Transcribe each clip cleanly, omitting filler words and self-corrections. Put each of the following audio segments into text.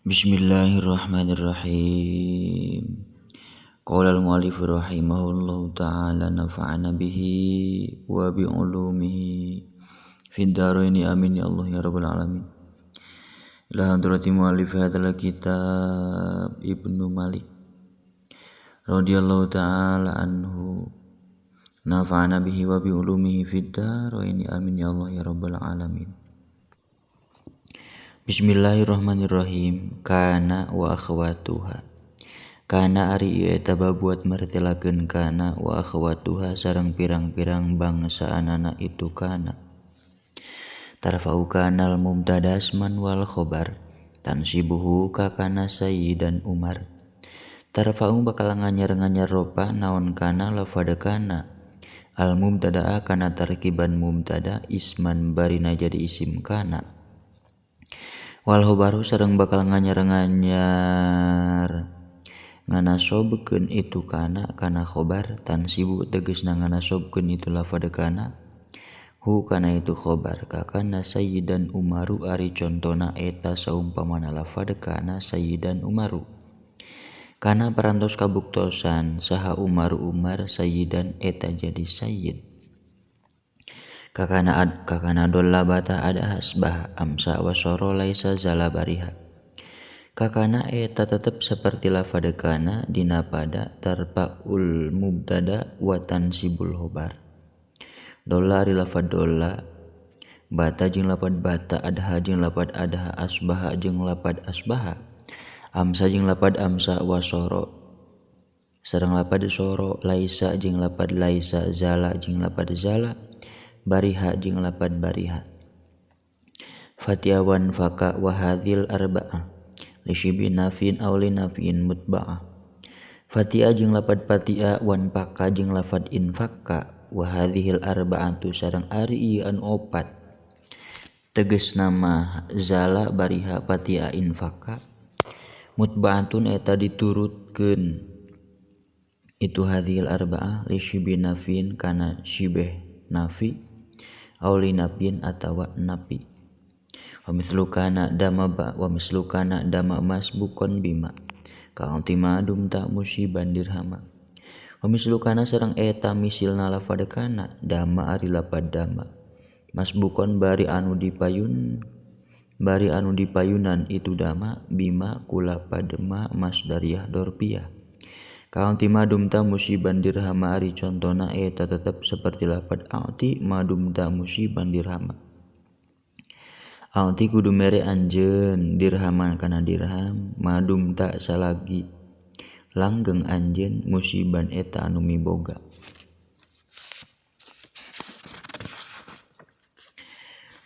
Bismillahirrahmanirrahim. Qala al-mu'allif rahimahullahu ta'ala nafa'ana bihi wa bi ulumihi fid dharaini amin ya Allah ya rabbal alamin. Ila hadrati mu'allif hadzal kitab Ibnu Malik radhiyallahu ta'ala anhu nafa'ana bihi wa bi ulumihi fid dharaini amin ya Allah ya rabbal alamin. Bismillahirrahmanirrahim. Kana wa akhwatuha. Kana ari ieu eta babuat martelakeun kana wa akhwatuha sareng pirang-pirang bangsa anana itu kana. Tarfa'u kanal mubtada asman wal khobar tansibuhu ka kana sayyidan Umar. Tarfa'u bakal nganyar-nganyar ropa naon kana lafad kana. Al mubtada'a kana tarkiban mubtada isman barina jadi isim kana. Wal khobaru sareng bakal nganyar-nganyar nganasobkeun itu kana khobar tansibu tegasna nganasobkeun itu lafad kana hu kana itu khobar ka kana sayyidan Umaru ari contona eta saumpamana lafad kana sayyidan Umaru kana parantos kabuktosan saha Umar sayyidan eta jadi sayyid kakana dolla bata ada asbah amsa wasoro laisa zala bariha kakana eta tetep seperti lafad kana dina pada tarpaul mubtada wa tansibul khobar dolla ari lafad dolla bata jeung lafad bata adha jeung lafad adha asbaha jeung lafad asbaha amsa jeung lafad amsa wasoro sareng lafad soro laisa jeung lafad laisa zala jeung lafad zala bariha jeung lafad bariha fatiawan faka wa hadzil arba'ah li syibi nafin aw li nafin mutba'ah fatia jeung lafad fatia wan faka jeung lafad infaka wa hadzil arba'atu sareng ari ieu anu opat tegasna mah zala bariha fatia infaka mutba'atun eta diturutkeun itu hadzil arba'ah li syibi nafin kana syibeh nafi auli nafin atawa nafi wa mislu kana dama masbukon bima kaunti madum ta musiban dirhama wa mislu kana sareng eta misilna lafad kana dama ari lafad dama masbukon bari anu dipayunan itu dama bima kulapad ma masdariyah dorpiyah kaunti madum ta musiban dirhama ari contona eta tetep seperti lafad a'ti madum ta musiban dirhama a'ti kudu mere anjeun dirhaman kana dirham madum ta salagi langgeng anjeun musiban eta anu miboga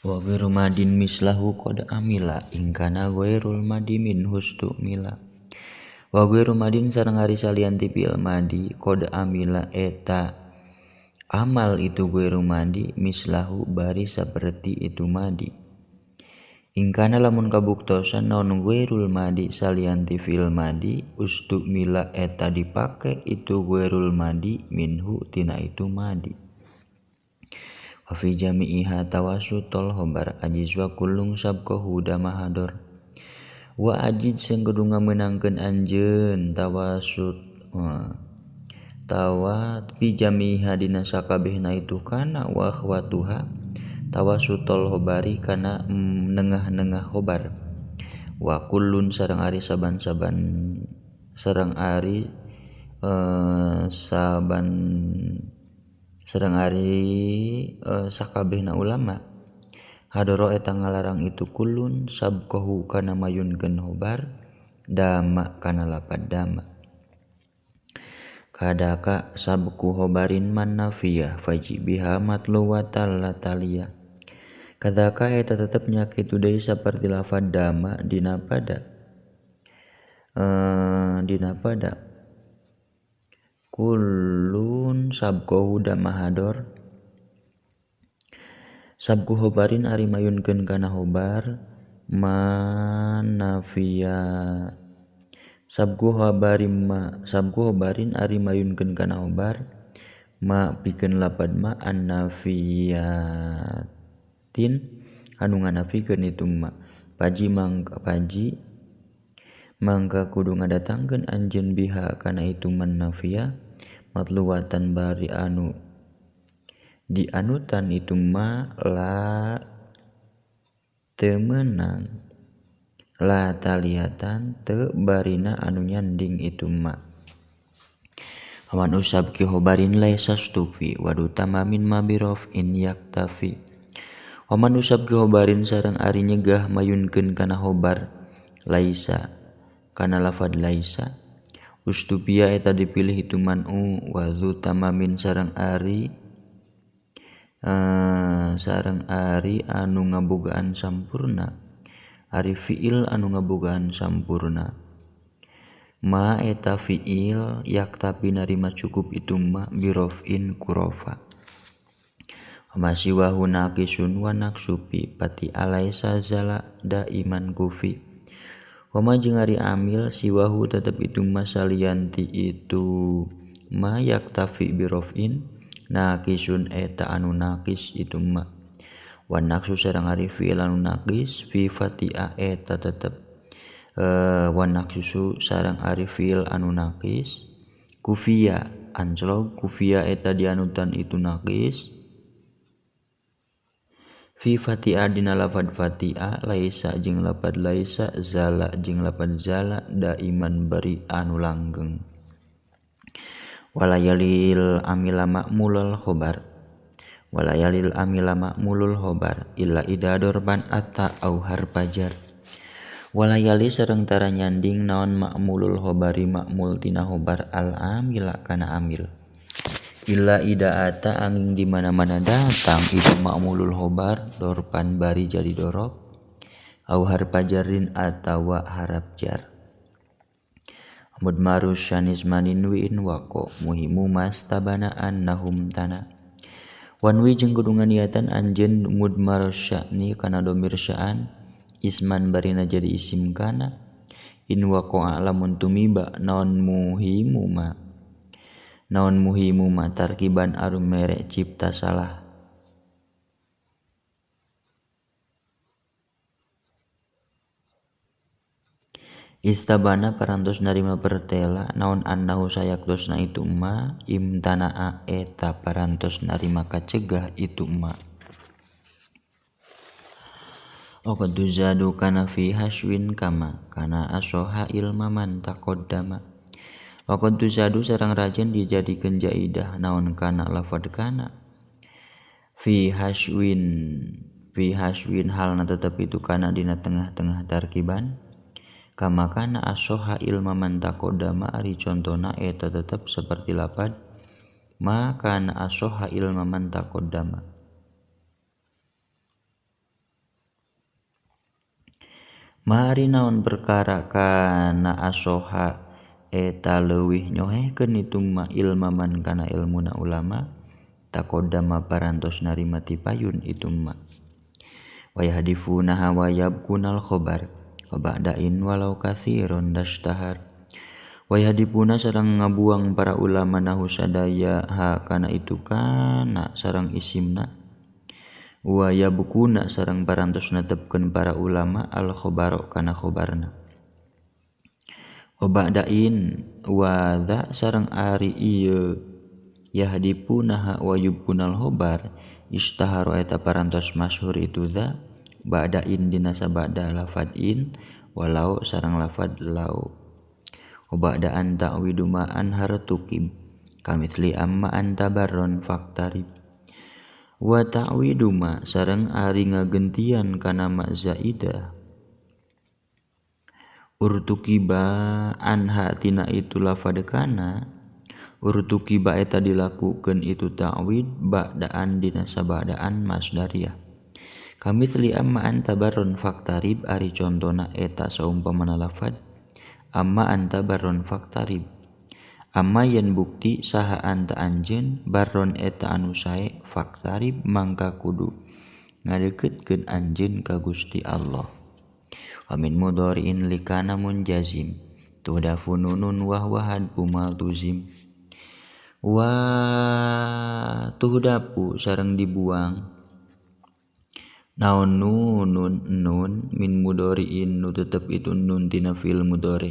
wa ghairu madin mislahu qad amila ingkana ghairul madi min hustu mila wa ghairu madin sareng ari salianti fi'il madi qad amila eta amal itu ghairu madi mislahu bari saperti itu madi ingkana lamun kabuktosan naon ghairul madi salianti fi'il madi ustu mila eta dipake itu ghairul madi minhu tina itu madi wa fi jami'iha tawassutul khobar ajiz wa kullung sabqahu damahador wa ajid sing kudu ngamenangkeun anjeun tawassut pijamiha dina sakabehna itu kana wa akhwatuha tawassutul khobari kana nengah-nengah khobar wa kullun sareng ari sakabehna ulama hadoro eta ngalarang itu kullun sabqahu kana mayunkeun khobar dama kana lafad dama kadaka sabqu khobarin man nafiyah faji biha matlu wa talatalia kadaka eta tetep nya kitu deui saperti lafad dama dina pada kullun sabqahu damahador sabku khobarin ari mayunkeun kana khobar manafiya sabku khobarin ari mayunkeun kana khobar ma pikeun lafad ma annafiyatin anu nganafikeun itu ma paji mangka kudu ngadatangkeun anjeun biha kana itu man nafia matluwatan bari anu dianutan itu ma la teu meunang la talihatan teu barina anu nyanding itu ma. Waman usab ki hobarin laisa stufi wadu tamamin ma birofin yaktafi. Waman usab ki hobarin sareng ari nyegah mayunkeun kana hobar laisa kana lafad laisa ustupia eta dipilih itu manu wadhu tamamin sareng ari anu ngabogaan sampurna ari fiil anu ngabogaan sampurna. Ma eta fiil yaktapi narima cukup itu ma birofin kurofa. Masiwahu naqisun wa naksupi pati alaisa zala daiman kufi. Wama jeung ari amil siwahu tetep itu ma salianti itu ma yaktafi birofin naqisun eta anu naqis itu ma. Wa naqsu sareng ari fiil anu naqis fi fatia eta tetep wa naqsu sareng ari fiil anu naqis kufia ancelog kufia eta dianutan itu naqis fi fatia dina lafad fatia laisa jeung lapad laisa zala jeung lapad zala daiman bari anu langgeng. Walayalil amila ma'mulul khobar walayalil amila ma'mulul khobar illa ida dorban atta au harfajar. Walayali sareng tara nyanding naon ma'mulul khobari ma'mul tina khobar al amila kana amil illa ida ata angin di mana-mana datang itu ma'mulul khobar dorpan bari jadi dorob au harfajarin atawa harap jar. Mudmarus syanis maninwiin wako muhimu mas tabanaan nahum tana. Wanwi jeung kudu nganiatan anjeun mudmarus sya'ni kana domir sya'an isman barina jadi isim kana in waqa'a lamun tumiba naon muhimu ma tarkiban arum mere cipta salah. Istabana parantos narima pertela naon annahu sayakdosna itu ma imtana'a eta parantos narima kacegah itu ma. Qad tuzadu kana fi haswin kama kana asoha ilma man taqaddama. Qad tuzadu sareng rajen dijadikeun jaidah naon kana lafad kana fi haswin halna tetep itu kana dina tengah-tengah tarkiban kama kana asoha ilma man taqaddama ari contona eta tetep seperti lafad ma kana asoha ilma man taqaddama. Mari naon perkara kana asoha eta leuwih nyohehkeun itu ma ilma man kana ilmuna ulama taqaddama parantos narima ti payun itu ma. Wa yahdifuna wa yabkunal khobar wa ba'dain walau katsiron dashtahar. Wa yahdifuna sareng ngabuang para ulama nahu sadaya ha kana itu kana sareng isimna. Wa yabkuna sareng parantos netepkeun para ulama al khobaro kana khobarna. Wa ba'dain wa dza sareng ari ieu yahdipuna wa yubkunal khobar istaharo eta parantos masyhur itu dza ba'dain dina sabada lafad in walau sareng lafad lau. Wa ba'daan ta'widu ma an hartukib kamitsli amma anta barron faktarib. Wa ta'widu ma sareng ari ngagentian kana ma zaidah urtukiba anha tina itu lafad kana urtukiba eta dilakukeun itu ta'wid ba'daan dina sabadaan masdariyah. Kamitsli amma anta barron faktarib ari contona eta saumpamana lafad amma anta barron faktarib. Amma yen bukti saha anta anjeun barron eta anu sae faktarib mangka kudu ngadeukeutkeun anjeun ka Gusti Allah. Wa min mudhari'in likana munjazim tuhdafu nunun wa huwa hadfu maltuzim. Wa tuhdafu sareng dibuang Naon nun min mudoriin nu tetep itu nun tina fi'il mudori.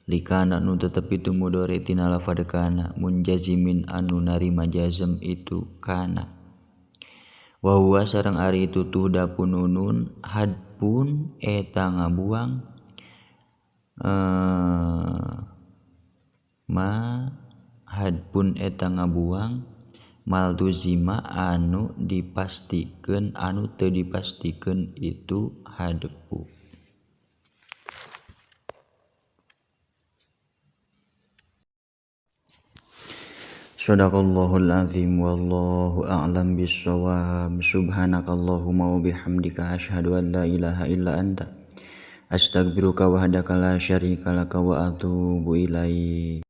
Likana nu tetep itu mudori tina lafad kana munjazimin anu narima jazm itu kana. Wa huwa sareng ari itu tuhdapun nun hadpun eta ngabuang hadpun eta ngabuang maltuzima anu dipastikeun anu teu dipastikeun itu hadpu. Shadaqallahul azim wallahu a'lam bissawab. Subhanakallahumma wa bihamdika asyhadu an la ilaha illa anta astaghfiruka wahdaka la syarika laka wa atubu ilaik.